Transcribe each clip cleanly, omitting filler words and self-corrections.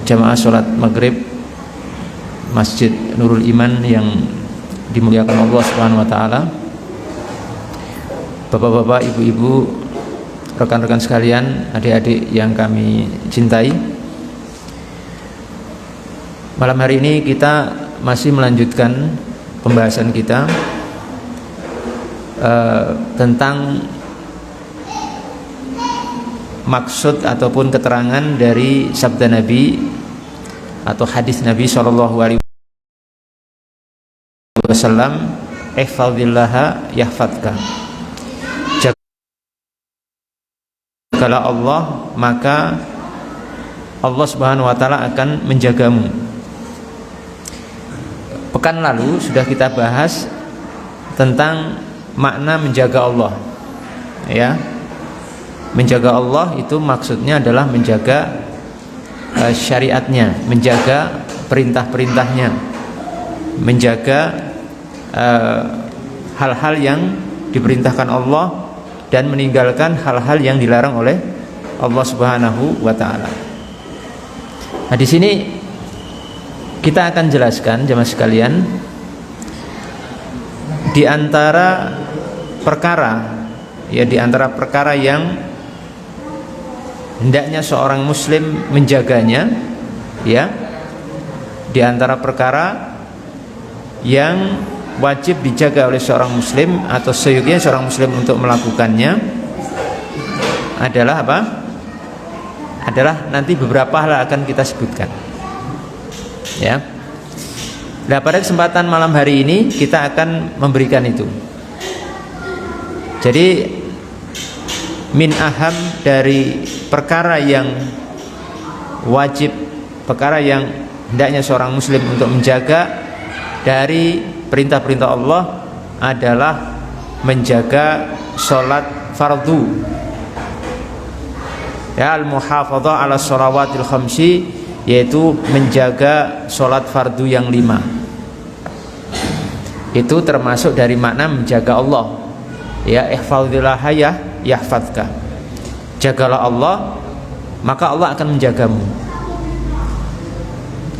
jamaah sholat maghrib Masjid Nurul Iman yang dimuliakan Allah Subhanahu wa taala. Bapak-bapak, ibu-ibu, rekan-rekan sekalian, adik-adik yang kami cintai, malam hari ini kita masih melanjutkan pembahasan kita tentang maksud ataupun keterangan dari sabda Nabi atau hadis Nabi Shallallahu Alaihi Wasallam, ihfazillaha yahfadzka. Jagalah Allah, maka Allah Subhanahu wa taala akan menjagamu. Pekan lalu sudah kita bahas tentang makna menjaga Allah. Ya. Menjaga Allah itu maksudnya adalah menjaga syariatnya, menjaga perintah-perintahnya, menjaga hal-hal yang diperintahkan Allah dan meninggalkan hal-hal yang dilarang oleh Allah Subhanahu wa taala. Nah, di sini kita akan jelaskan jemaah sekalian, di antara perkara yang hendaknya seorang muslim menjaganya, ya, di antara perkara yang wajib dijaga oleh seorang muslim atau seyogyanya seorang muslim untuk melakukannya adalah apa? Adalah nanti beberapa hal akan kita sebutkan. Ya. Nah, pada kesempatan malam hari ini kita akan memberikan itu. Jadi min aham dari perkara yang wajib, perkara yang hendaknya seorang muslim untuk menjaga dari perintah-perintah Allah adalah menjaga sholat fardu, ya, al-muhafadzah ala sholawatil khamsi, yaitu menjaga sholat fardu yang 5. Itu termasuk dari makna menjaga Allah, ya, ihfazillaha yahfadzka. Jagalah Allah, maka Allah akan menjagamu.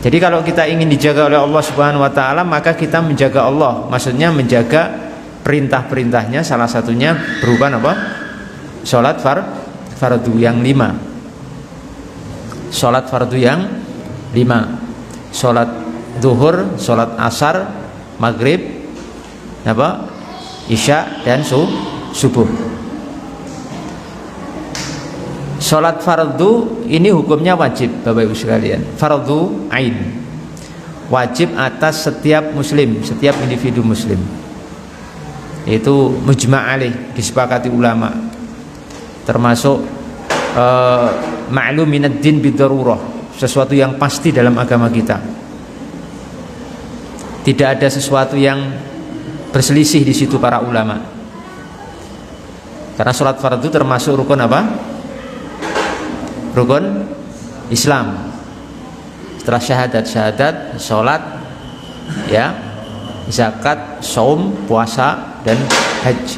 Jadi kalau kita ingin dijaga oleh Allah Subhanahu wa taala, maka kita menjaga Allah. Maksudnya menjaga perintah-perintahnya, salah satunya berupa apa? Salat fardu yang 5. Salat fardu yang 5. Salat zuhur, salat asar, maghrib, apa? Isya dan subuh. Salat fardu ini hukumnya wajib, Bapak Ibu sekalian. Fardu ain, wajib atas setiap muslim, setiap individu muslim. Itu mujma' alaih, disepakati ulama. Termasuk ma'lum minad din bidarurah, sesuatu yang pasti dalam agama kita. Tidak ada sesuatu yang berselisih di situ para ulama. Karena salat fardu termasuk rukun apa? Rukun Islam. Setelah syahadat, sholat, ya, zakat, saum, puasa, dan haji.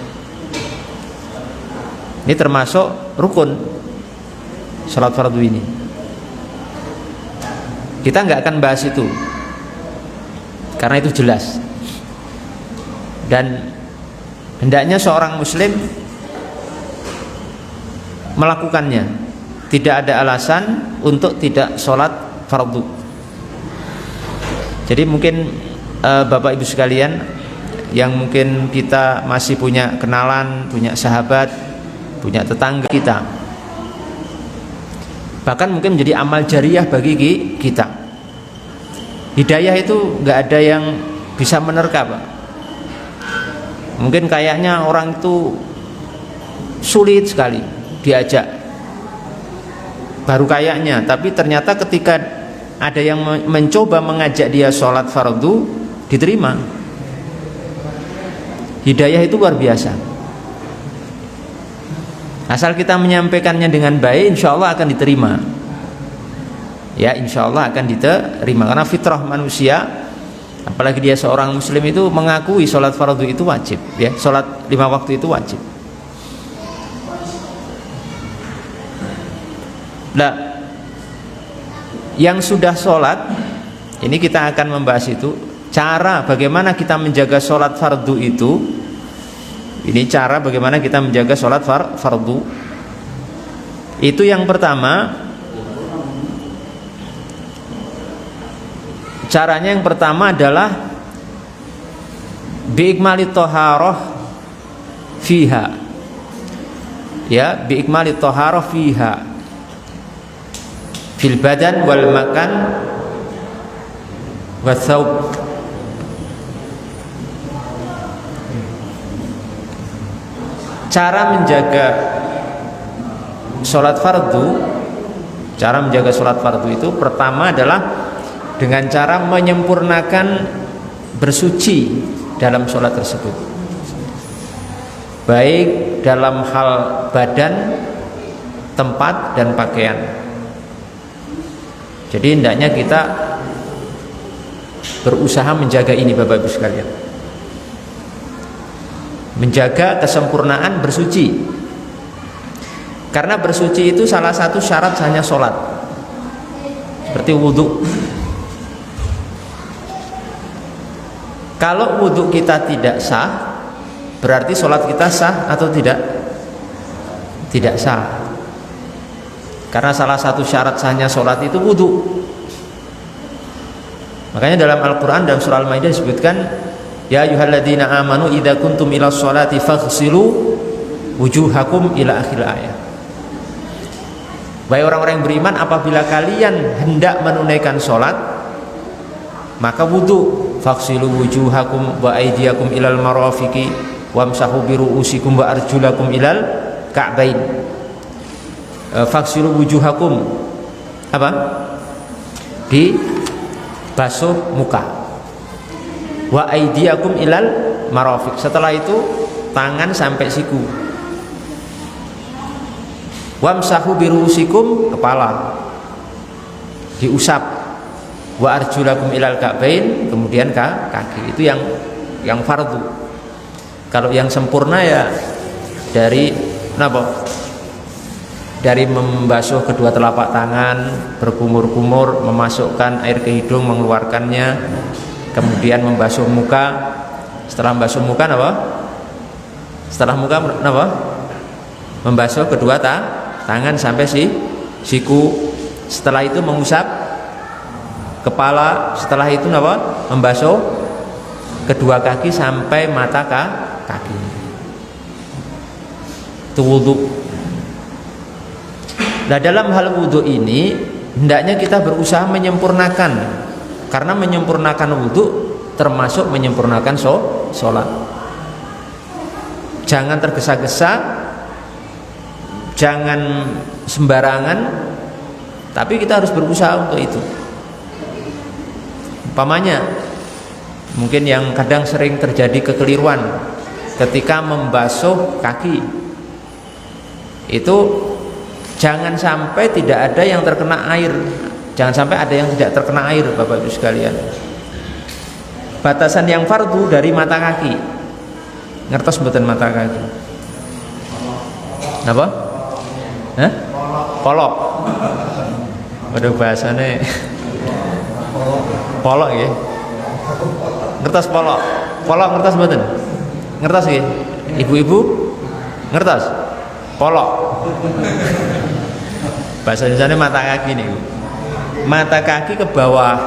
Ini termasuk rukun sholat fardu ini. Kita nggak akan bahas itu karena itu jelas. Dan hendaknya seorang muslim melakukannya. Tidak ada alasan untuk tidak sholat fardu. Jadi mungkin Bapak Ibu sekalian, yang mungkin kita masih punya kenalan, punya sahabat, punya tetangga kita, bahkan mungkin menjadi amal jariah bagi kita. Hidayah itu nggak ada yang bisa menerka, Pak. Mungkin kayaknya orang itu sulit sekali diajak, baru kayaknya, tapi ternyata ketika ada yang mencoba mengajak dia sholat fardu, diterima. Hidayah itu luar biasa. Asal kita menyampaikannya dengan baik, insya Allah akan diterima. Ya, insya Allah akan diterima. Karena fitrah manusia, apalagi dia seorang muslim, itu mengakui sholat fardu itu wajib, ya, sholat 5 waktu itu wajib. Nah, Yang sudah sholat, ini kita akan membahas itu, cara bagaimana kita menjaga sholat fardu itu. Ini cara bagaimana kita menjaga sholat fardu. Itu yang pertama. Caranya yang pertama adalah biikmali toharoh fiha. Ya, biikmali toharoh fiha. Fil badan wal makan wa thawb. Cara menjaga sholat fardu, cara menjaga sholat fardu itu pertama adalah dengan cara menyempurnakan bersuci dalam sholat tersebut, baik dalam hal badan, tempat, dan pakaian. Jadi hendaknya kita berusaha menjaga ini, Bapak Ibu sekalian, menjaga kesempurnaan bersuci, karena bersuci itu salah satu syarat sahnya sholat, seperti wudhu. Kalau wudhu kita tidak sah, berarti sholat kita sah atau tidak? Tidak sah. Karena salah satu syarat sahnya sholat itu wudhu. Makanya dalam Al-Quran dalam surah Al-Maidah disebutkan, ya ayyuhalladzina amanu idza kuntum ila sholati faghsilu wujuhakum ila akhir ayat. Wahai orang-orang yang beriman, apabila kalian hendak menunaikan sholat, maka wudhu. Faghsilu wujuhakum wa aydiyakum ilal marafiqi wamsahu biru'usikum wa arjulakum ilal ka'bain. Faghsilu wujuhakum, apa? Di basuh muka. Wa aydiyakum ilal marafiq. Setelah itu tangan sampai siku. Wamsahu biru'usikum, kepala diusap. Wa arjulakum ilal ka'bain, kemudian kaki. Itu yang fardu. Kalau yang sempurna ya dari apa? Dari membasuh kedua telapak tangan, berkumur-kumur, memasukkan air ke hidung, mengeluarkannya, kemudian membasuh muka. Setelah membasuh muka apa? Setelah muka apa? Membasuh kedua tangan sampai siku. Setelah itu mengusap kepala. Setelah itu apa? Membasuh kedua kaki sampai mata kaki. Itu wudhu. Nah, dalam hal wudhu ini hendaknya kita berusaha menyempurnakan, karena menyempurnakan wudhu termasuk menyempurnakan sholat. Jangan tergesa-gesa, jangan sembarangan, tapi kita harus berusaha untuk itu. Umpamanya, mungkin yang kadang sering terjadi kekeliruan ketika membasuh kaki, itu jangan sampai tidak ada yang terkena air. Jangan sampai ada yang tidak terkena air, Bapak Ibu sekalian. Batasan yang fardu dari mata kaki. Ngertos mboten mata kaki? Apa? Hah? Polok. Waduh bahasane. Polok nggih. Ngertos polok? Polok ngertos mboten? Ngertos nggih? Ibu-ibu ngertos? Polok. Bahasa Indonesia mata kaki nih. Mata kaki ke bawah.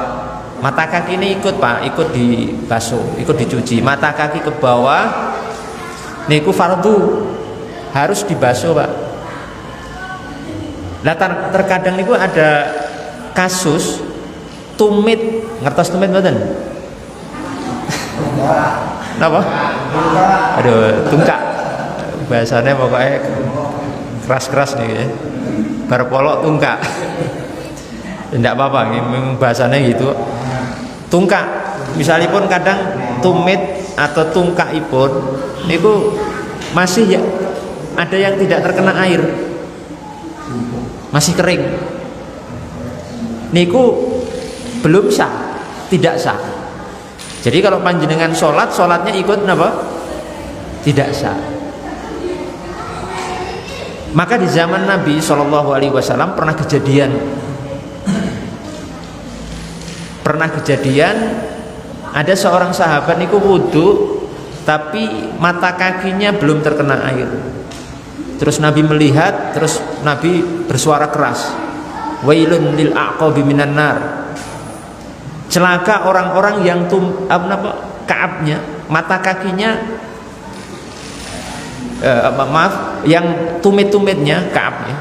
Mata kaki ini ikut Pak, ikut dibasuh, ikut dicuci. Mata kaki ke bawah niku fardu, harus dibasuh Pak. Nah, terkadang niku ada kasus tumit, ngertos tumit mboten? Napa? Aduh, tungkak. Bahasanya pokoknya keras-keras nih ya. Berpolok tungkak. Tidak apa-apa, memang bahasanya gitu. Tungkak, misalnya pun kadang tumit atau tungkakipun itu masih ya ada yang tidak terkena air, masih kering. Niku belum sah, tidak sah. Jadi kalau panjenengan sholatnya ikut apa? Tidak sah. Maka di zaman Nabi SAW pernah kejadian pernah kejadian ada seorang sahabat niku wudu tapi mata kakinya belum terkena air. Terus Nabi melihat, terus Nabi bersuara keras, wailun lil aqabi minan nar. Celaka orang-orang yang kaabnya, mata kakinya yang tumit-tumitnya kaabnya.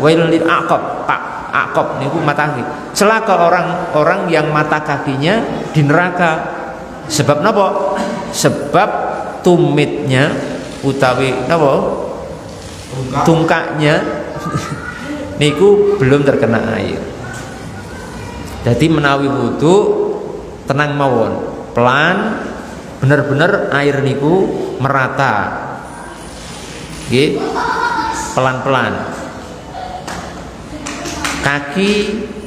Wailun lil aqab, aqab niku mata kaki. Celaka orang-orang yang mata kakinya di neraka. Sebab napa? Sebab tumitnya utawi napa? Tungkaknya niku belum terkena air. Jadi menawi wudu tenang mawon, pelan, bener-bener air niku merata, nggih, pelan-pelan. Kaki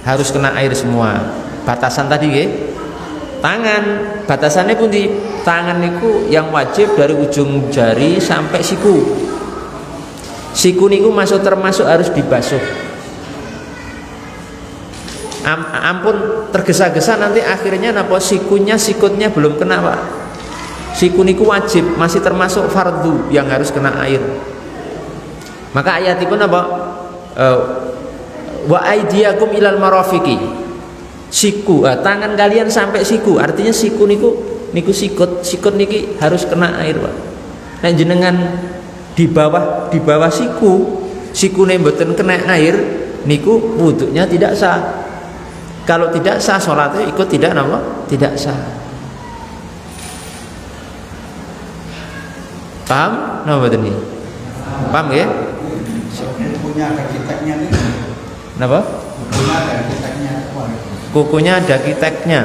harus kena air semua. Batasan tadi nggih. Tangan batasannya pun di tangan niku yang wajib dari ujung jari sampai siku. Siku niku termasuk harus dibasuh. Ampun tergesa-gesa nanti akhirnya napa sikutnya belum kena, Pak. Siku niku wajib, masih termasuk fardu yang harus kena air. Maka ayatipun apa? Wa aidiyakum ilal marafiqi. Siku, tangan kalian sampai siku. Artinya siku niku sikut niki harus kena air, Pak. Nek jenengan di bawah sikune mboten kena air niku wudunya tidak sah. Kalau tidak sah salatnya ikut tidak sah. Paham? Napa mboten niki? Paham ya? Kukunya ada kiteknya nih. Napa? Kukunya ada kiteknya. Kukunya ada kiteknya.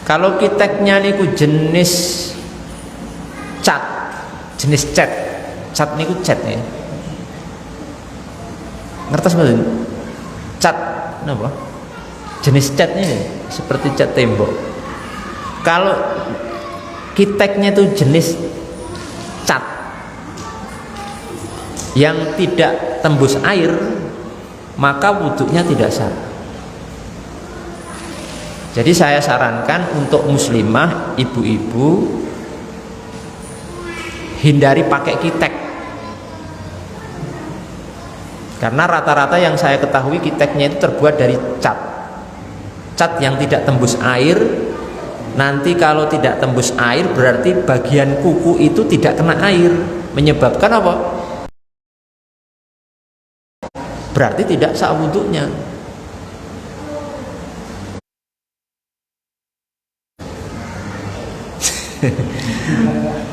Kalau kiteknya niku jenis cat niku cat ya. Ngertos mboten? Cat napa? Jenis catnya seperti cat tembok. Kalau kiteknya itu jenis cat yang tidak tembus air, maka wudhunya tidak sah. Jadi saya sarankan untuk muslimah, ibu-ibu, hindari pakai kitek. Karena rata-rata yang saya ketahui kiteknya itu terbuat dari cat yang tidak tembus air. Nanti kalau tidak tembus air berarti bagian kuku itu tidak kena air, menyebabkan apa? Berarti tidak sah wudhunya.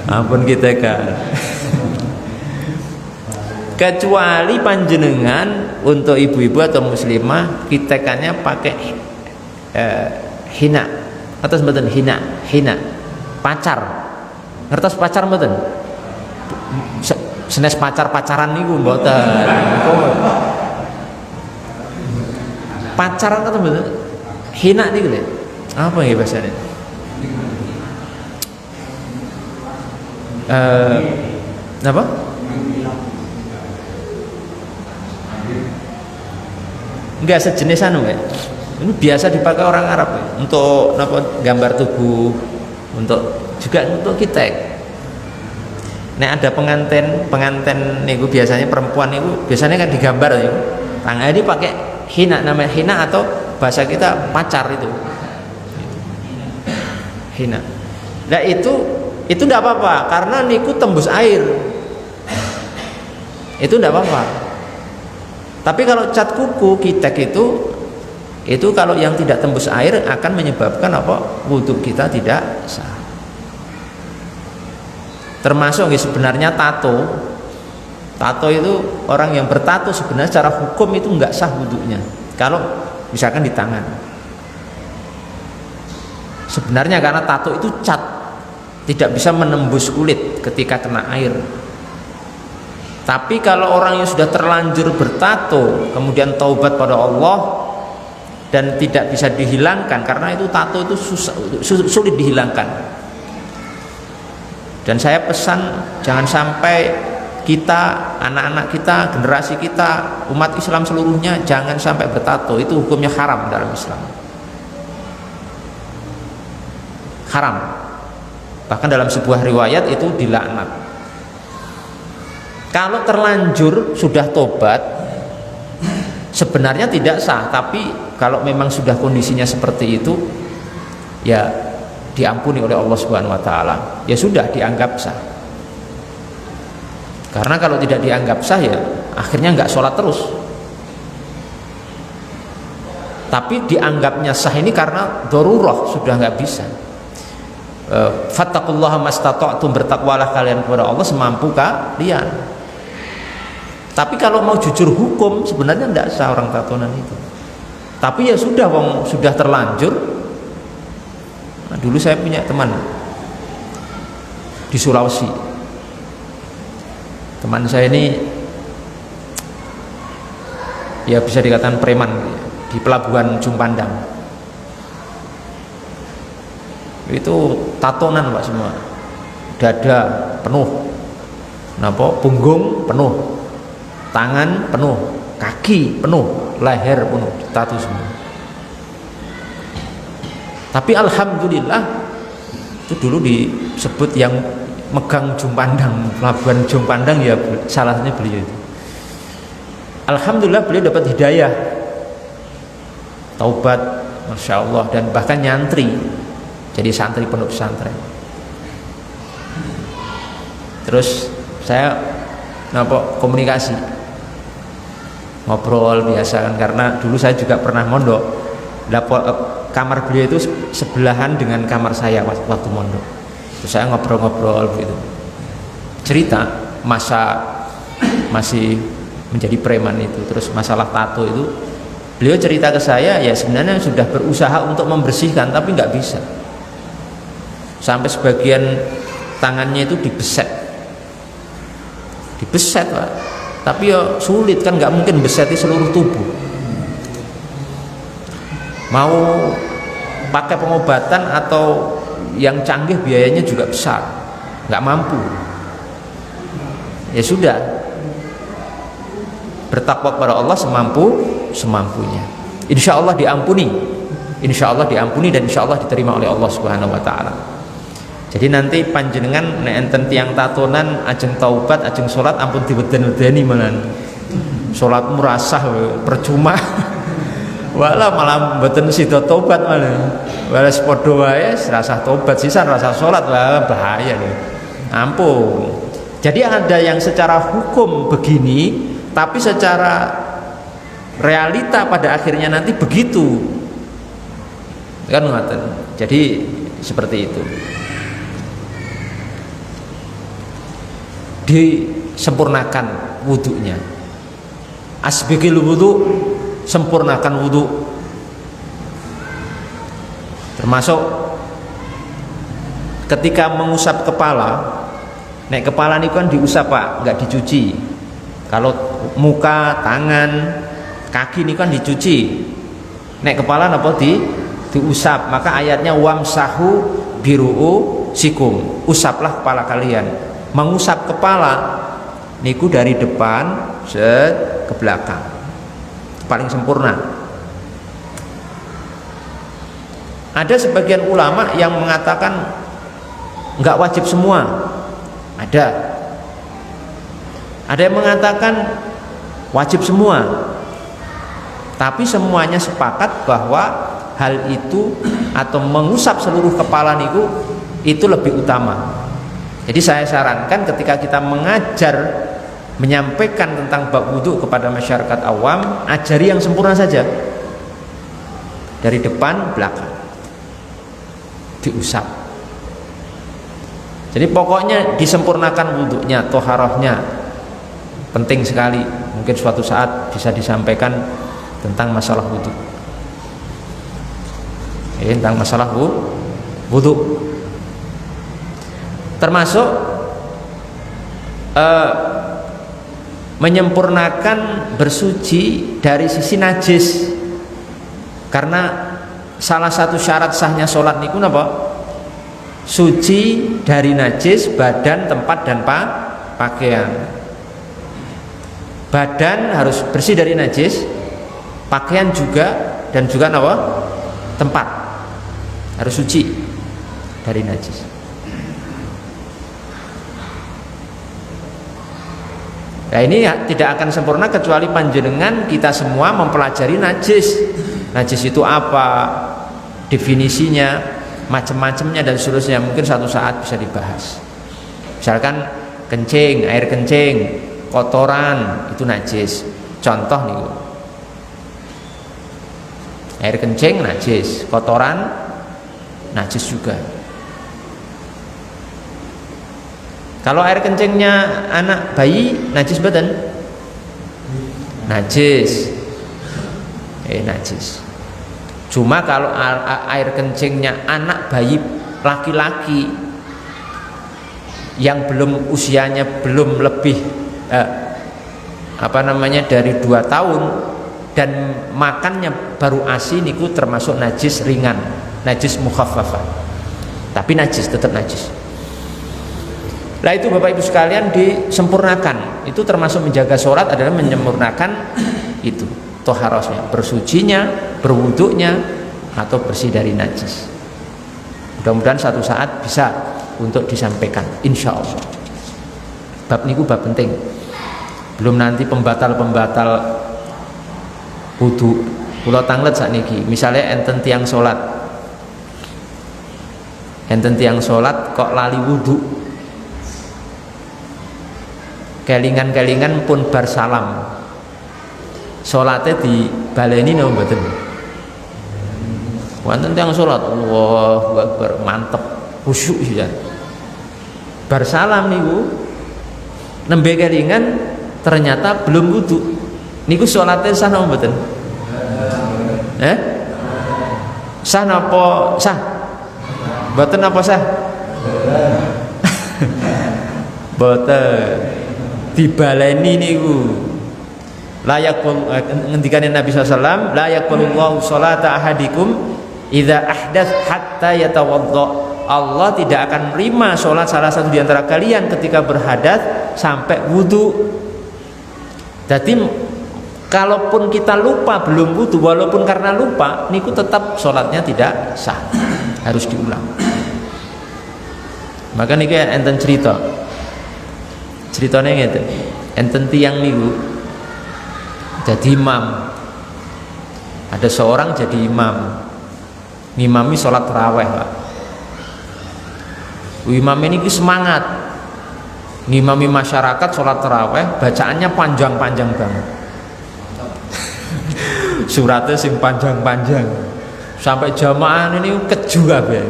Ampun kita kan. Kecuali panjenengan untuk ibu-ibu atau muslimah kitekannya pakai hina atau mboten hina pacar. Ngertos pacar mboten? Senes pacaran niku mboten. Pacaran atau mboten? Hina niku lho. Apa ya bahasanya? Apa? Enggak sejenis anu ya. Ini biasa dipakai orang Arab ya. Untuk apa? Gambar tubuh, juga untuk kitek. Nek ada pengantin niku biasanya perempuan niku biasanya kan digambar ya. Tangan ini pakai hina, namanya hina atau bahasa kita pacar itu. Hina. Nah itu tidak apa-apa karena niku tembus air. Itu tidak apa-apa. Tapi kalau cat kuku kitek itu kalau yang tidak tembus air akan menyebabkan apa? Wudhu kita tidak sah. Termasuk sebenarnya tato. Tato itu orang yang bertato sebenarnya secara hukum itu enggak sah wudhunya. Kalau misalkan di tangan. Sebenarnya karena tato itu cat, tidak bisa menembus kulit ketika kena air. Tapi kalau orang yang sudah terlanjur bertato kemudian taubat pada Allah dan tidak bisa dihilangkan, karena itu tato itu sulit dihilangkan. Dan saya pesan jangan sampai kita, anak-anak kita, generasi kita, umat Islam seluruhnya jangan sampai bertato. Itu hukumnya haram dalam Islam. Haram. Bahkan dalam sebuah riwayat itu dilaknat. Kalau terlanjur sudah tobat, sebenarnya tidak sah. Tapi kalau memang sudah kondisinya seperti itu, ya diampuni oleh Allah Subhanahu wa taala. Ya sudah, dianggap sah. Karena kalau tidak dianggap sah, ya akhirnya nggak sholat terus. Tapi dianggapnya sah ini karena darurah, sudah nggak bisa. Fattaqullaha mastata'tum, bertakwalah kalian kepada Allah semampu kalian. Tapi kalau mau jujur hukum, sebenarnya tidak sah orang tatonan itu. Tapi ya sudah, wong sudah terlanjur. Nah, dulu saya punya teman di Sulawesi. Teman saya ini ya bisa dikatakan preman di pelabuhan Jumpandang. Itu tatonan Pak semua. Dada penuh. Napa? Punggung penuh. Tangan penuh, kaki penuh, leher penuh, tato semua. Tapi alhamdulillah itu dulu disebut yang megang Jumpandang, pelabuhan Jumpandang, ya salah satunya beliau itu. Alhamdulillah beliau dapat hidayah, taubat, masya Allah, dan bahkan nyantri, jadi santri pondok pesantren. Terus saya komunikasi, ngobrol biasa kan, karena dulu saya juga pernah mondok. Kamar beliau itu sebelahan dengan kamar saya waktu mondok. Terus saya ngobrol-ngobrol begitu, cerita masa masih menjadi preman itu, terus masalah tato itu beliau cerita ke saya, ya sebenarnya sudah berusaha untuk membersihkan tapi nggak bisa, sampai sebagian tangannya itu dibeset Pak. Tapi ya sulit kan, nggak mungkin beset di seluruh tubuh. Mau pakai pengobatan atau yang canggih biayanya juga besar, nggak mampu. Ya sudah, bertakwa kepada Allah semampunya. Insya Allah diampuni, dan insya Allah diterima oleh Allah Subhanahu Wa Taala. Jadi nanti panjenengan nek enten tiang tatonan ajeng taubat, ajeng sholat, ampun diweden-wedeni malan. Sholatmu rasah percuma. Walah malah mboten sida tobat malah. Wales padha wae rasah tobat sisan rasah sholat, wah bahaya lho. Ampun. Jadi ada yang secara hukum begini, tapi secara realita pada akhirnya nanti begitu. Kan ngoten. Jadi seperti itu. Disempurnakan wudunya. Asbiqil wudu, sempurnakan wudu. Termasuk ketika mengusap kepala, nek kepala ini kan diusap Pak, nggak dicuci. Kalau muka, tangan, kaki ini kan dicuci. Nek kepala apa diusap. Maka ayatnya wamsahu biru'u sikum, usaplah kepala kalian. Mengusap kepala niku dari depan ke belakang, paling sempurna. Ada sebagian ulama yang mengatakan nggak wajib semua. Ada yang mengatakan wajib semua. Tapi semuanya sepakat bahwa hal itu atau mengusap seluruh kepala niku itu lebih utama. Jadi saya sarankan ketika kita mengajar, menyampaikan tentang bab wudu kepada masyarakat awam, ajari yang sempurna saja, dari depan belakang diusap. Jadi pokoknya disempurnakan wudunya, toharohnya, penting sekali. Mungkin suatu saat bisa disampaikan tentang masalah wudu, tentang masalah wudu. Termasuk menyempurnakan bersuci dari sisi najis, karena salah satu syarat sahnya sholat niku napa? Suci dari najis badan, tempat dan pakaian. Badan harus bersih dari najis, pakaian juga, dan juga apa? Tempat harus suci dari najis. Nah ini tidak akan sempurna kecuali panjenengan kita semua mempelajari najis. Najis itu apa? Definisinya, macam-macamnya dan seterusnya. Mungkin suatu saat bisa dibahas. Misalkan kencing, air kencing, kotoran itu najis. Contoh nih, air kencing najis, kotoran najis juga. Kalau air kencingnya anak bayi najis badan, najis, najis. Cuma kalau air kencingnya anak bayi laki-laki yang belum usianya belum lebih dari 2 tahun dan makannya baru ASI niku termasuk najis ringan, najis mukhaffafah. Tapi najis, tetap najis. Nah itu Bapak Ibu sekalian disempurnakan. Itu termasuk menjaga sholat adalah menyempurnakan itu toharosnya, bersucinya, berwuduknya, atau bersih dari najis. Mudah-mudahan satu saat bisa untuk disampaikan, insya Allah. Bab niku bab penting. Belum nanti pembatal-pembatal wudu. Kula tanglet sakniki, misalnya enten tiang sholat, kok lali wudu, kelingan-kelingan pun bar salam, sholatnya dibaleni napa mboten? Wonten tiang sholat, Allahu Akbar, mantep, khusyuk ya. Bar salam niku nembe kelingan ternyata belum wudu. Niku sholatnya sah napa mboten? Sah napa sah? Mboten napa sah? Mboten. Dibaleni niku. Layak ngendikane Nabi SAW, la yaqbalullahu sholata ahadikum idza ahdath hatta yatawadda. Allah tidak akan menerima sholat salah satu di antara kalian ketika berhadas sampai wudu. Jadi kalaupun kita lupa belum wudu, walaupun karena lupa, niku tetap sholatnya tidak sah, harus diulang. Maka niku enten ceritanya ngeten, enten tiang niku jadi imam. Ada seorang jadi imam, ngimami sholat taraweh Pak. Imam ini semangat ngimami masyarakat sholat taraweh, bacaannya panjang-panjang banget. Suratnya sing panjang-panjang sampai jamaah ini keju kabeh.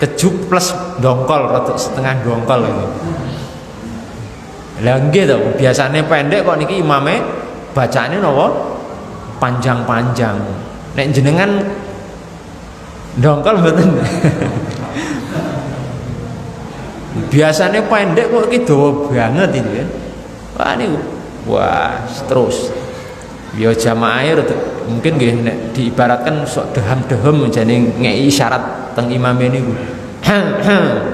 Keju plus dongkol, rotok setengah dongkol ini. Lah nggih to, biasane pendek kok niki imame bacaane napa? Panjang-panjang. Nek jenengan dongkol mboten. Biasanya pendek kok iki dawa banget itu kan. Wah niku. Wah, terus. Ya jamaahnya mungkin nggih nek diibaratkan sok deham-dehem jane ngeki isyarat teng imame niku.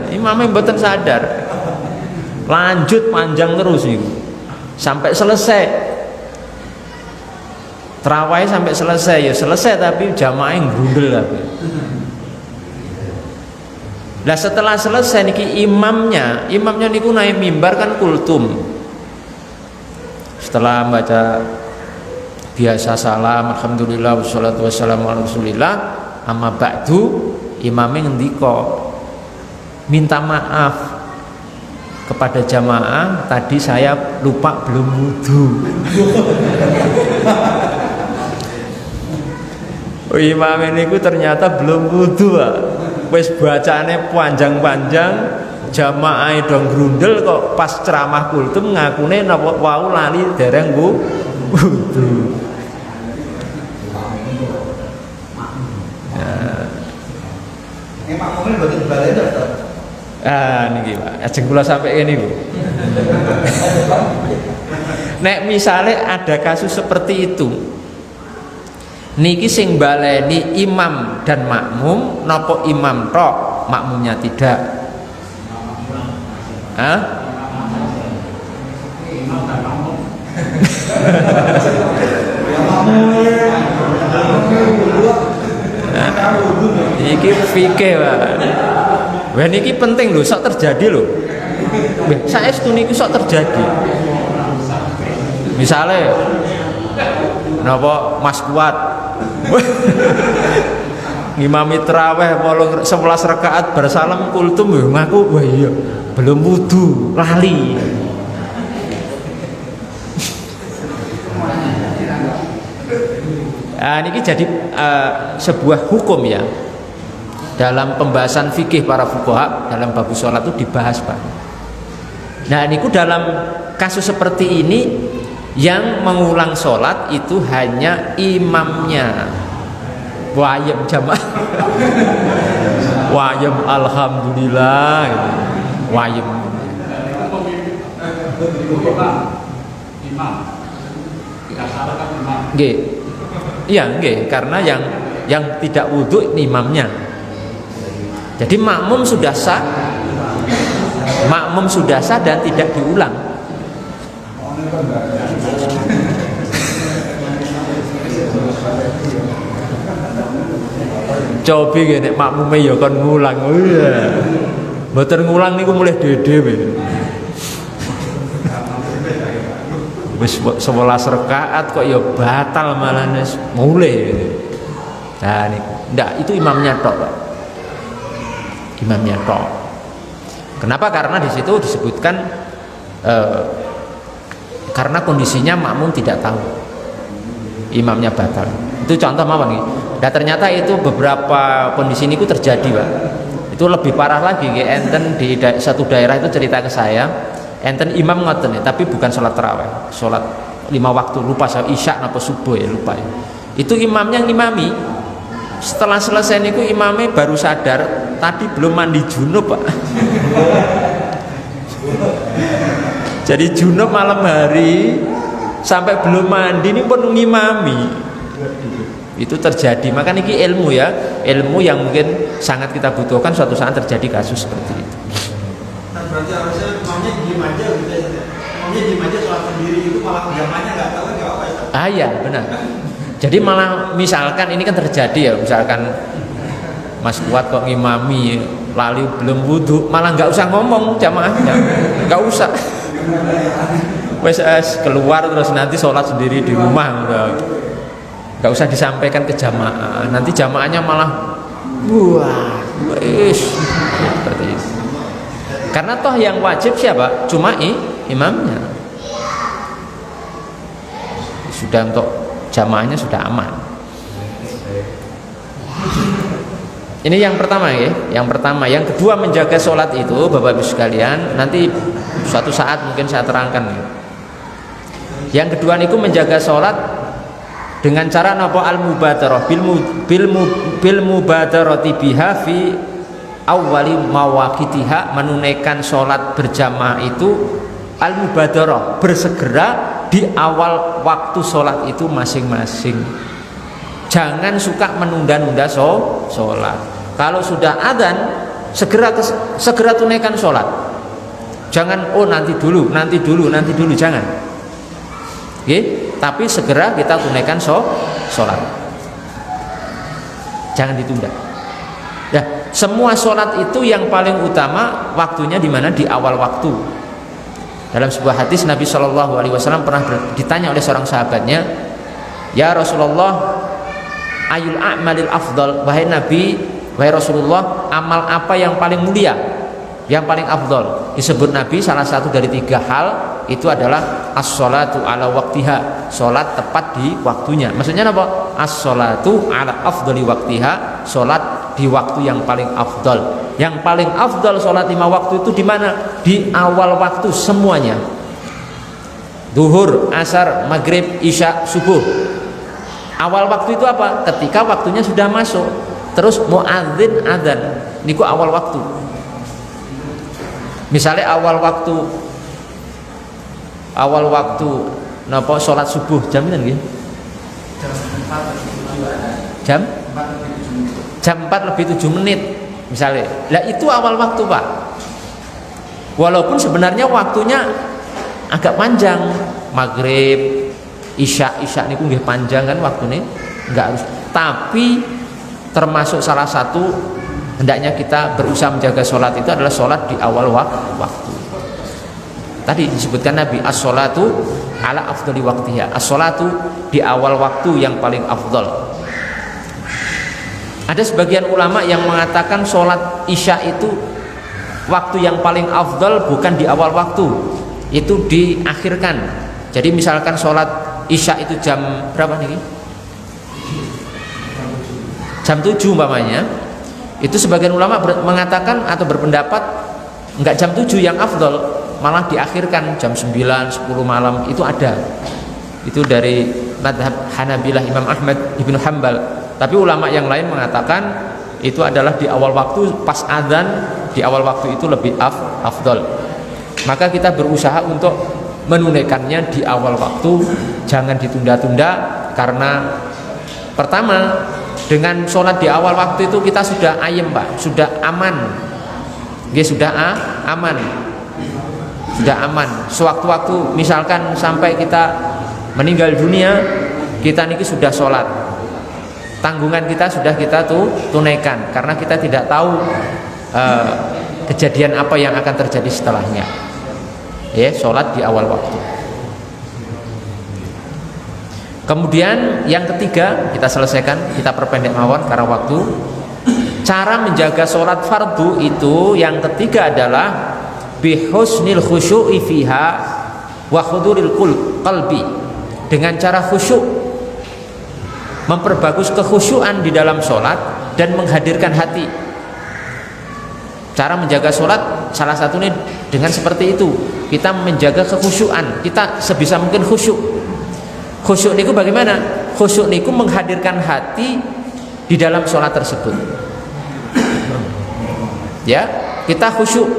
Imame mboten sadar. Lanjut panjang terus niku. Sampai selesai. Tarawih sampai selesai, ya selesai tapi jamaahnya ngrundel kabeh. Lah setelah selesai niki imamnya niku naik mimbar kan kultum. Setelah baca biasa salam, alhamdulillah wassalatu wassalamu ala rasulillah, amma ba'du, imamnya ngendika minta maaf kepada jamaah, tadi saya lupa belum wudu. Imam ini ternyata belum wudu, wis bacane panjang-panjang, jamaah dong grundel kok pas ceramah kultum ngakune napa wau lali dereng wudu. Makmumnya mboten baleni to. Niki Pak, ajeng kula sampai ini Bu. Nek misalnya ada kasus seperti itu, niki sing baleni imam dan makmum, napa imam tok, makmumnya tidak? Iki fikih, Pak. Wah niki penting lho, sok terjadi lho. Saestu niku sok terjadi. Misalnya napa Mas Kuat ngimami tarawih 11 rakaat bersalam kultum yo ngaku wah iya belum wudu lali. Niki jadi sebuah hukum ya. Dalam pembahasan fikih para fuqaha dalam bab sholat itu dibahas, Pak. Nah, niku dalam kasus seperti ini yang mengulang sholat itu hanya imamnya. Wayem jamaah. Wayem alhamdulillah. Wayem. Imam. Dikasarkan imam. Nggih. Iya, nggih, karena yang tidak wudhu imamnya. Jadi makmum sudah sah. Makmum sudah sah dan tidak diulang. Coba gini makmumnya ya kan ngulang. Oh iya. Mboten ngulang niku mulai dhewe. Wis 11 rakaat kok ya batal malah mulai. Nah niku. Ndak, itu imamnya tok, Pak. Imamnya tok. Kenapa? Karena di situ disebutkan karena kondisinya makmum tidak tahu imamnya batal. Itu contoh mawon nih. Dan ternyata itu beberapa kondisi ini terjadi, Pak. Itu lebih parah lagi. Enten di satu daerah itu cerita ke saya, enten imam ngoten ya, tapi bukan sholat tarawih, sholat 5 waktu, lupa saya isya apa subuh ya lupa ya. Itu imamnya ngimami. Setelah selesai niku imamnya baru sadar tadi belum mandi junub, Pak. Jadi junub malam hari sampai belum mandi ini pun ngimami. Itu terjadi. Maka niki ilmu ya, ilmu yang mungkin sangat kita butuhkan suatu saat terjadi kasus seperti itu. Nah, berarti harusnya imamnya diem aja gitu ya. Imamnya diem aja sholat sendiri itu malah jamaahnya nggak tahu nggak apa ya. Iya benar. Jadi malah misalkan ini kan terjadi ya, misalkan Mas Kuat kok ngimami lali belum wudhu, malah nggak usah ngomong jamaahnya, nggak usah. Wes keluar terus nanti sholat sendiri di rumah, nggak usah disampaikan ke jamaah. Nanti jamaahnya malah wah, seperti itu. Karena toh yang wajib siapa? Cuma imamnya. Sudah untuk jamaahnya sudah aman. Ini yang pertama ya, yang pertama. Yang kedua menjaga sholat itu Bapak Ibu sekalian, nanti suatu saat mungkin saya terangkan ya. Yang kedua niku menjaga sholat dengan cara napa al-mubadarah bil mubadarati biha fi awwali mawaqitiha, menunaikan sholat berjamaah itu al-mubadarah, bersegera di awal waktu sholat itu masing-masing. Jangan suka menunda-nunda sholat. Kalau sudah adzan segera tunaikan sholat. Jangan nanti dulu, jangan. Oke? Tapi segera kita tunaikan sholat. Jangan ditunda. Nah, semua sholat itu yang paling utama waktunya di mana? Di awal waktu. Dalam sebuah hadis Nabi Shallallahu Alaihi Wasallam pernah ditanya oleh seorang sahabatnya, ya Rasulullah, ayul a'malil afdal, wahai Nabi, wahai Rasulullah, amal apa yang paling mulia, yang paling afdal? Disebut Nabi salah satu dari 3 hal itu adalah as-sholatu ala waktiha, sholat tepat di waktunya. Maksudnya apa? As-sholatu ala afdali waktiha, sholat di waktu yang paling afdal. Yang paling afdal sholat 5 waktu itu di mana? Di awal waktu semuanya. Duhur, asar, maghrib, isya, subuh. Awal waktu itu apa? Ketika waktunya sudah masuk. Terus muadzin adzan. Niku awal waktu. Misalnya awal waktu napa sholat subuh jam pinten nggih? Jam 4:07 misalnya. Lah itu awal waktu, Pak. Walaupun sebenarnya waktunya agak panjang, maghrib, isya niku nggih panjang kan waktune, enggak harus. Tapi termasuk salah satu hendaknya kita berusaha menjaga sholat itu adalah sholat di awal waktu. Tadi disebutkan Nabi as-sholatu ala afdali waktiha, as-sholatu di awal waktu yang paling afdal. Ada sebagian ulama yang mengatakan sholat isya itu waktu yang paling afdal bukan di awal waktu, itu diakhirkan. Jadi misalkan sholat isya itu jam berapa nih? Jam 7 umpamanya, itu sebagian ulama mengatakan atau berpendapat enggak jam 7 yang afdal, malah diakhirkan jam 9, 10 malam itu ada. Itu dari madhab Hanabilah Imam Ahmad Ibnu Hanbal. Tapi ulama yang lain mengatakan itu adalah di awal waktu, pas adzan di awal waktu itu lebih afdal. Maka kita berusaha untuk menunaikannya di awal waktu, jangan ditunda-tunda. Karena pertama, dengan sholat di awal waktu itu kita sudah ayem Pak, sudah aman. Sudah aman. Sudah aman. Sewaktu-waktu misalkan sampai kita meninggal dunia, kita niki sudah sholat, tanggungan kita sudah kita tunaikan, karena kita tidak tahu kejadian apa yang akan terjadi setelahnya. Sholat di awal waktu. Kemudian yang ketiga, kita selesaikan, kita perpendek mawon karena waktu. Cara menjaga sholat fardu itu yang ketiga adalah bihusnil khusyu'i fiha wa khuduril qalbi, dengan cara khusyuk, memperbagus kekhusyuan di dalam sholat dan menghadirkan hati. Cara menjaga sholat salah satunya dengan seperti itu, kita menjaga kekhusyuan, kita sebisa mungkin khusyuk. Khusyuk niku bagaimana? Khusyuk niku menghadirkan hati di dalam sholat tersebut. Ya, kita khusyuk.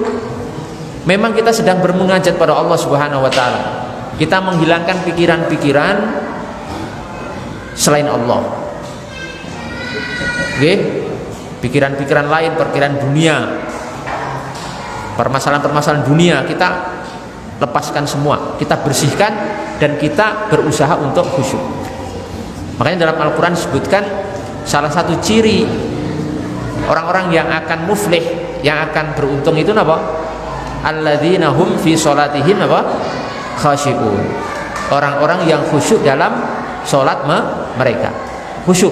Memang kita sedang bermunajat pada Allah Subhanahu wa taala. Kita menghilangkan pikiran-pikiran selain Allah. Pikiran-pikiran lain, pikiran dunia, permasalahan-permasalahan dunia, kita lepaskan semua, kita bersihkan dan kita berusaha untuk khusyuk. Makanya dalam Al-Quran disebutkan salah satu ciri orang-orang yang akan muflih, yang akan beruntung itu apa? Alladzina hum fi sholatihim apa? Khashi'un. Orang-orang yang khusyuk dalam sholat mereka. Khusyuk.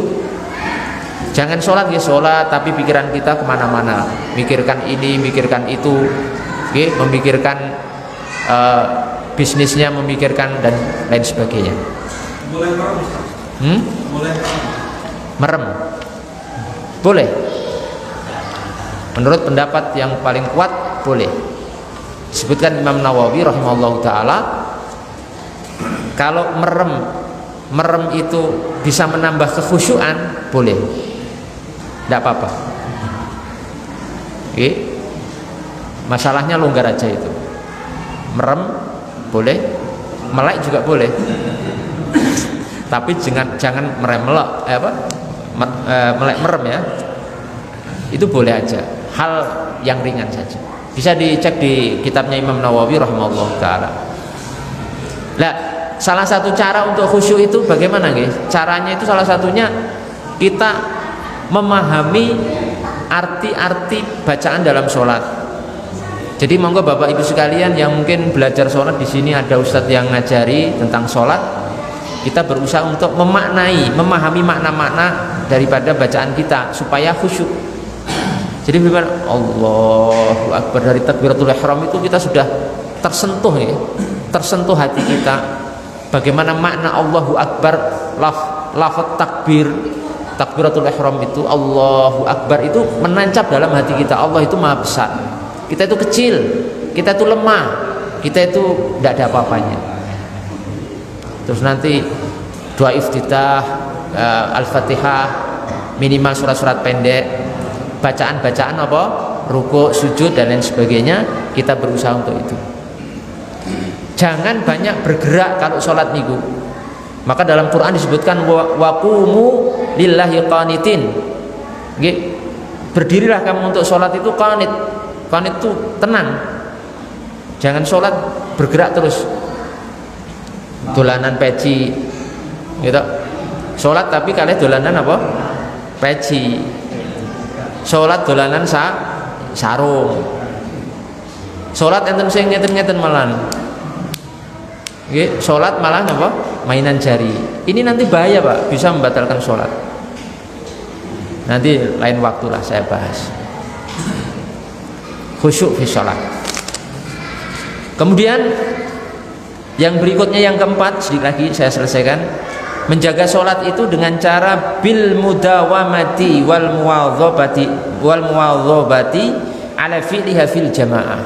Jangan sholat sholat tapi pikiran kita kemana-mana, mikirkan ini, mikirkan itu, memikirkan bisnisnya, memikirkan dan lain sebagainya. Boleh merem, Ustaz? Boleh merem? Boleh. Menurut pendapat yang paling kuat boleh. Sebutkan Imam Nawawi rahimahullah taala, kalau merem itu bisa menambah kekhusyuan, boleh, tidak apa-apa. Masalahnya longgar aja itu. Merem boleh, melek juga boleh, tapi jangan melek merem ya. Itu boleh aja, hal yang ringan saja. Bisa dicek di kitabnya Imam Nawawi rahimahullah taala. Nah, salah satu cara untuk khusyuk itu bagaimana guys? Caranya itu salah satunya kita memahami arti-arti bacaan dalam sholat. Jadi monggo Bapak Ibu sekalian yang mungkin belajar sholat di sini, ada ustadz yang ngajari tentang sholat, kita berusaha untuk memahami makna-makna daripada bacaan kita supaya khusyuk. Jadi bagaimana Allahu Akbar dari takbiratul ihram itu kita sudah tersentuh ya, tersentuh hati kita. Bagaimana makna Allahu Akbar, lafaz takbiratul ihram itu, Allahu Akbar itu menancap dalam hati kita. Allah itu maha besar, kita itu kecil, kita itu lemah, kita itu tidak ada apa-apanya. Terus nanti doa iftitah, Al-Fatihah, minimal surat-surat pendek, bacaan-bacaan apa, rukuk, sujud dan lain sebagainya, kita berusaha untuk itu. Jangan banyak bergerak kalau sholat niku. Maka dalam Quran disebutkan waqumu lillahi qanitin. Berdirilah kamu untuk sholat itu qanit. Qanit itu tenang. Jangan sholat bergerak terus. Dolanan peci, gitu. Sholat tapi kalian dolanan apa? Peci. Sholat dolanan sarung. Sholat enten sing ngeten-ngeten malan. Nggih, sholat malah apa? Mainan jari. Ini nanti bahaya, Pak, bisa membatalkan sholat. Nanti lain waktulah saya bahas. Khusyuk fi sholat. Kemudian yang berikutnya yang keempat, sedikit lagi saya selesaikan. Menjaga sholat itu dengan cara bil mudawamati wal muwadhabati ala fi'liha fil jamaah.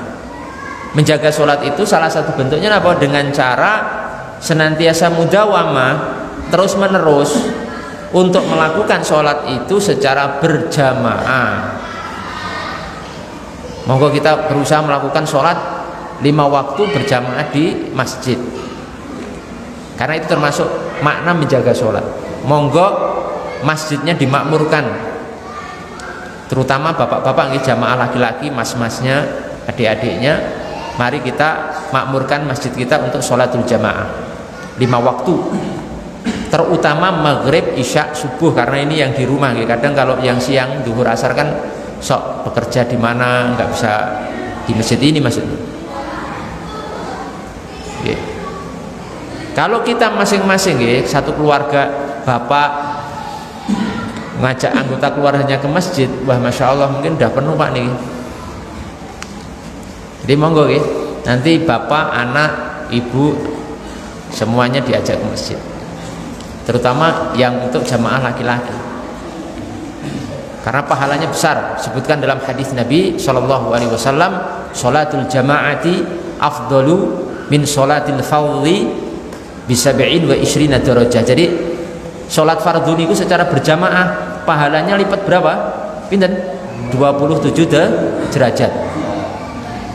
Menjaga sholat itu salah satu bentuknya apa? Dengan cara senantiasa mudawamah, terus menerus untuk melakukan sholat itu secara berjamaah. Monggo kita berusaha melakukan sholat 5 waktu berjamaah di masjid, karena itu termasuk makna menjaga sholat. Monggo masjidnya dimakmurkan, terutama bapak-bapak jamaah laki-laki, mas-masnya, adik-adiknya. Mari kita makmurkan masjid kita untuk sholatul jamaah 5 waktu, terutama maghrib, isya, subuh, karena ini yang di rumah. Kadang kalau yang siang, duhur, asar kan sok bekerja di mana, nggak bisa di masjid ini maksudnya. Kalau kita masing-masing satu keluarga, bapak ngajak anggota keluarganya ke masjid, wah masya Allah mungkin udah penuh Pak nih. Jadi monggo nanti bapak, anak, ibu semuanya diajak ke masjid, terutama yang untuk jamaah laki-laki, karena pahalanya besar. Sebutkan dalam hadis Nabi SAW, sholatul jamaati afdalu min sholatil fardhi bisab'in wa ishrina darajah. Jadi sholat fardhu niku secara berjamaah pahalanya lipat berapa? Pinten? 27 derajat.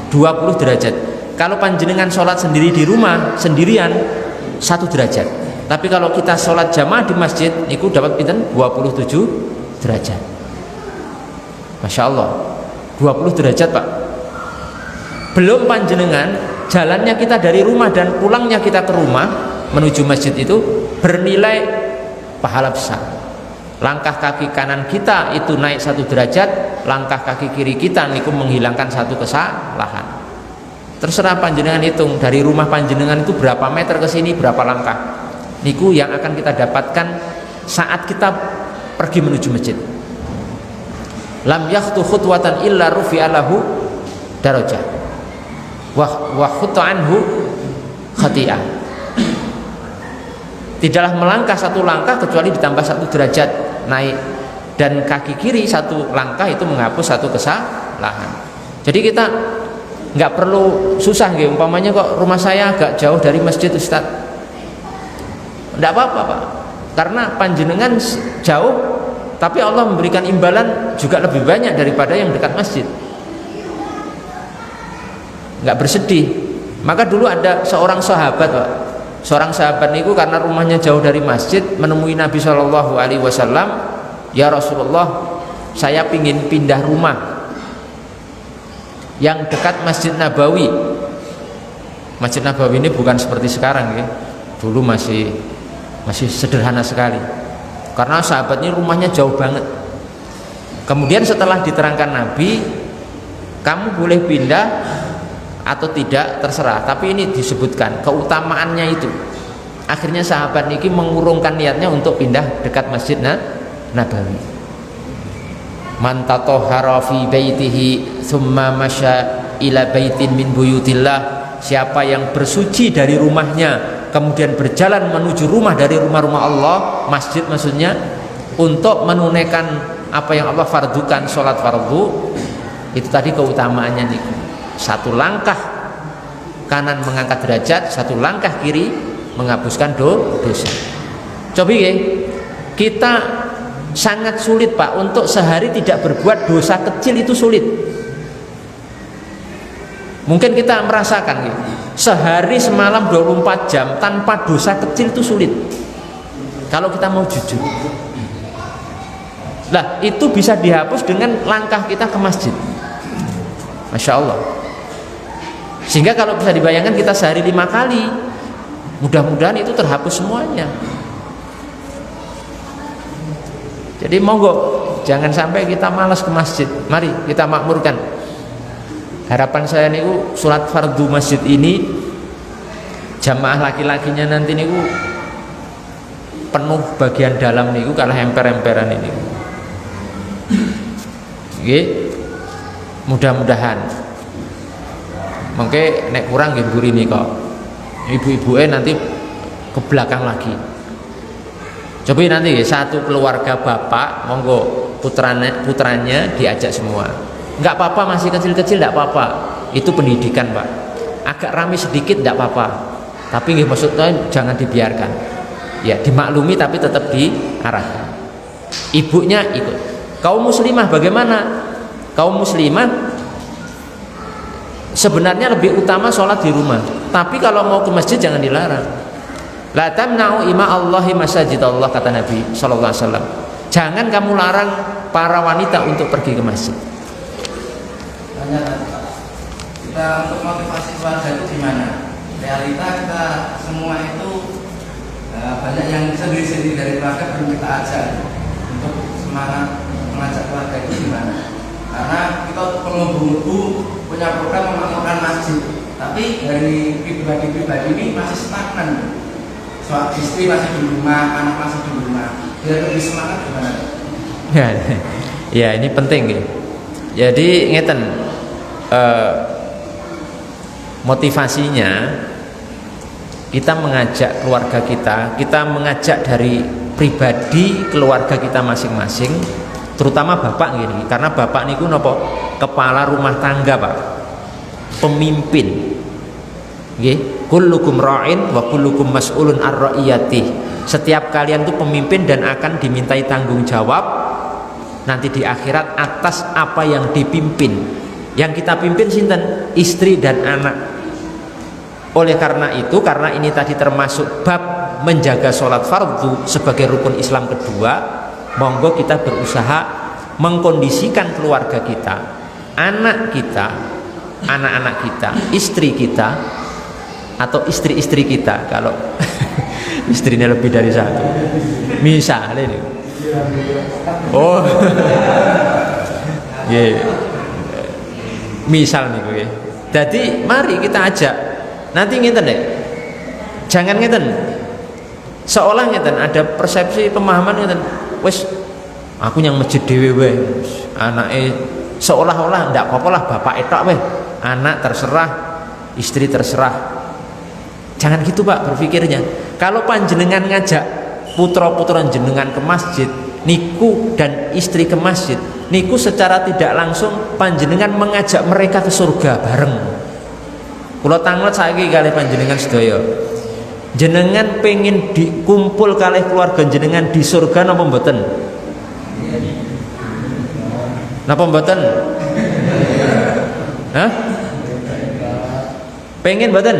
20 derajat. Kalau panjenengan sholat sendiri di rumah sendirian 1 derajat. Tapi kalau kita sholat jamaah di masjid niku dapat pinten? 27 derajat. Masya Allah, 20 derajat Pak. Belum panjenengan jalannya kita dari rumah dan pulangnya kita ke rumah menuju masjid itu bernilai pahala besar. Langkah kaki kanan kita itu naik 1 derajat, langkah kaki kiri kita niku menghilangkan 1 kesalahan. Terserah panjenengan hitung dari rumah panjenengan itu berapa meter ke sini, berapa langkah. Niku yang akan kita dapatkan saat kita pergi menuju masjid. Lam yakhtu khutwatan illa rufi'a lahu darajah wa khutta anhu khati'ah. Tidaklah melangkah 1 langkah kecuali ditambah 1 derajat naik, dan kaki kiri 1 langkah itu menghapus 1 kesalahan. Jadi kita nggak perlu susah gitu. Umpamanya kok rumah saya agak jauh dari masjid Ustaz, nggak apa-apa Pak, karena panjenengan jauh tapi Allah memberikan imbalan juga lebih banyak daripada yang dekat masjid. Nggak bersedih. Maka dulu ada seorang sahabat Pak, seorang sahabat niku karena rumahnya jauh dari masjid menemui Nabi SAW, ya Rasulullah, saya pingin pindah rumah yang dekat Masjid Nabawi. Masjid Nabawi ini bukan seperti sekarang ya. Dulu masih sederhana sekali. Karena sahabat ini rumahnya jauh banget. Kemudian setelah diterangkan Nabi, kamu boleh pindah atau tidak terserah, tapi ini disebutkan keutamaannya itu. Akhirnya sahabat niki mengurungkan niatnya untuk pindah dekat Masjid Nabawi. Man tatahhara fi baitihi thumma masya ila baitin min buyutillah, siapa yang bersuci dari rumahnya kemudian berjalan menuju rumah dari rumah-rumah Allah, masjid maksudnya, untuk menunaikan apa yang Allah fardukan, sholat fardu, itu tadi keutamaannya nih. 1 langkah kanan mengangkat derajat, 1 langkah kiri menghapuskan dosa. Coba ya, kita sangat sulit Pak untuk sehari tidak berbuat dosa kecil, itu sulit. Mungkin kita merasakan gitu, sehari semalam 24 jam tanpa dosa kecil itu sulit kalau kita mau jujur. Lah itu bisa dihapus dengan langkah kita ke masjid. Masya Allah. Sehingga kalau bisa dibayangkan kita sehari 5 kali, mudah-mudahan itu terhapus semuanya. Jadi monggo jangan sampai kita malas ke masjid. Mari kita makmurkan. Harapan saya niku sholat fardu masjid ini jamaah laki-lakinya nanti niku penuh bagian dalam niku kalah emper-emperan ini. Nggih. Mudah-mudahan. Mengke nek kurang nggih burini kok. Ibu-ibuke nanti ke belakang lagi. Coba nanti ya, satu keluarga bapak, monggo putranya diajak semua. Enggak apa-apa, masih kecil-kecil enggak apa-apa. Itu pendidikan, Pak. Agak rame sedikit enggak apa-apa. Tapi nggih maksudnya jangan dibiarkan. Ya, dimaklumi tapi tetap diarahkan. Ibunya ikut. Kaum muslimah bagaimana? Kaum muslimah sebenarnya lebih utama sholat di rumah. Tapi kalau mau ke masjid jangan dilarang. La tamna'u ima Allahi masajid Allah, kata Nabi sallallahu alaihi wasallam. Jangan kamu larang para wanita untuk pergi ke masjid. Tanya kita untuk motivasi keluarga itu gimana? Realita kita semua itu banyak yang sendiri-sendiri dari keluarga belum kita ajak untuk semangat mengajak keluarga itu gimana? Karena kita pengembu-ngembu punya program memakmurkan masjid, tapi dari pribadi-pribadi ini masih stagnan. Soal istri masih di rumah, anak masih di rumah, biar lebih semangat gimana? Ya ini penting ya. Jadi ngeten motivasinya kita mengajak keluarga kita mengajak dari pribadi keluarga kita masing-masing, terutama bapak gini, karena bapak niku napa kepala rumah tangga, Pak, pemimpin. Nggih, kullukum ra'in wa kullukum mas'ulun ar-ra'iyati. Setiap kalian itu pemimpin dan akan dimintai tanggung jawab nanti di akhirat atas apa yang dipimpin. Yang kita pimpin sinten? Istri dan anak. Oleh karena itu, karena ini tadi termasuk bab menjaga sholat fardu sebagai rukun Islam kedua, monggo kita berusaha mengkondisikan keluarga kita, anak kita, anak-anak kita, istri kita, atau istri-istri kita kalau istrinya lebih dari satu misalnya ini. Oh yeah. Misal nih gue. Jadi mari kita ajak. Nanti ngeten deh, jangan ngeten seolah ngeten ada persepsi pemahaman ngeten wes aku yang masjid dhewe wae anake, seolah-olah ndak apa-apa lah bapak etok weh, anak terserah, istri terserah. Jangan gitu, Pak, berpikirnya. Kalau panjenengan ngajak putra-putra jenengan ke masjid, niku dan istri ke masjid, niku secara tidak langsung panjenengan mengajak mereka ke surga bareng. Kula tanglet saiki kalih panjenengan sedaya. Jenengan pengen dikumpul kalih keluarga jenengan di surga napa mboten? Napa mboten? Hah? Pengen mboten?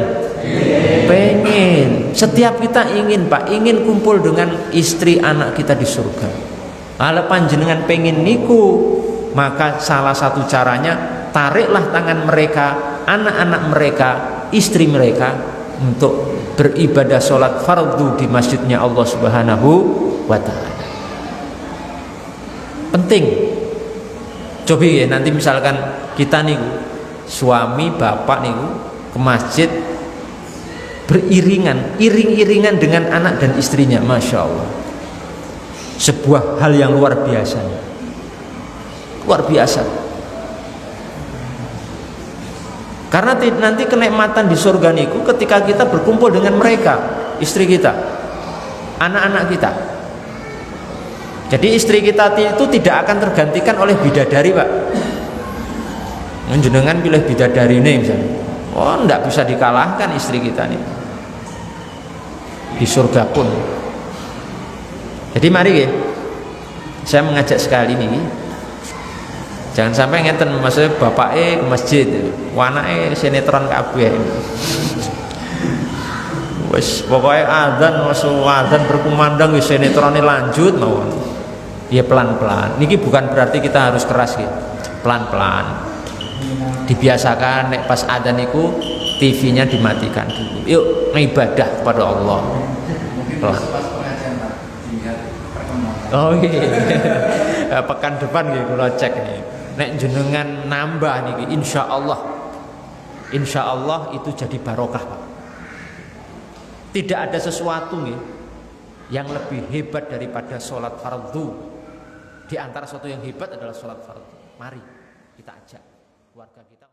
Pengen. Setiap kita ingin, Pak, ingin kumpul dengan istri anak kita di surga. Kalau panjenengan pengen niku, maka salah satu caranya tariklah tangan mereka, anak-anak mereka, istri mereka untuk beribadah sholat fardu di masjidnya Allah Subhanahu wa ta'ala. Penting. Coba ya nanti misalkan kita nih suami bapak nih ke masjid beriringan, iring-iringan dengan anak dan istrinya, masya Allah, sebuah hal yang luar biasa, luar biasa. Karena nanti kenikmatan di surga niku ketika kita berkumpul dengan mereka, istri kita, anak-anak kita. Jadi istri kita itu tidak akan tergantikan oleh bidadari, Pak. Jenengan pilih bidadari ini misalnya, oh enggak bisa dikalahkan istri kita nih di surga pun. Jadi mari ya, saya mengajak sekali nih, jangan sampai ngeten maksudnya bapaknya ke masjid, anaknya sinetron kabeh. Wes pokoknya adzan berkumandang wis sinetronnya lanjut mawon. Ya pelan-pelan. Niki bukan berarti kita harus keras ya. Pelan-pelan. Dibiasakan nek pas adzan niku TV-nya dimatikan dulu. Yuk ibadah kepada Allah. Mungkin pas pengajian Pak dilihat perkembangan Oh iya. Pekan depan nggih kula cek nih. Nek jenengan nambah niki insyaallah itu jadi barokah, Pak. Tidak ada sesuatu nih yang lebih hebat daripada sholat fardu. Di antara sesuatu yang hebat adalah sholat fardu. Mari kita ajak keluarga kita.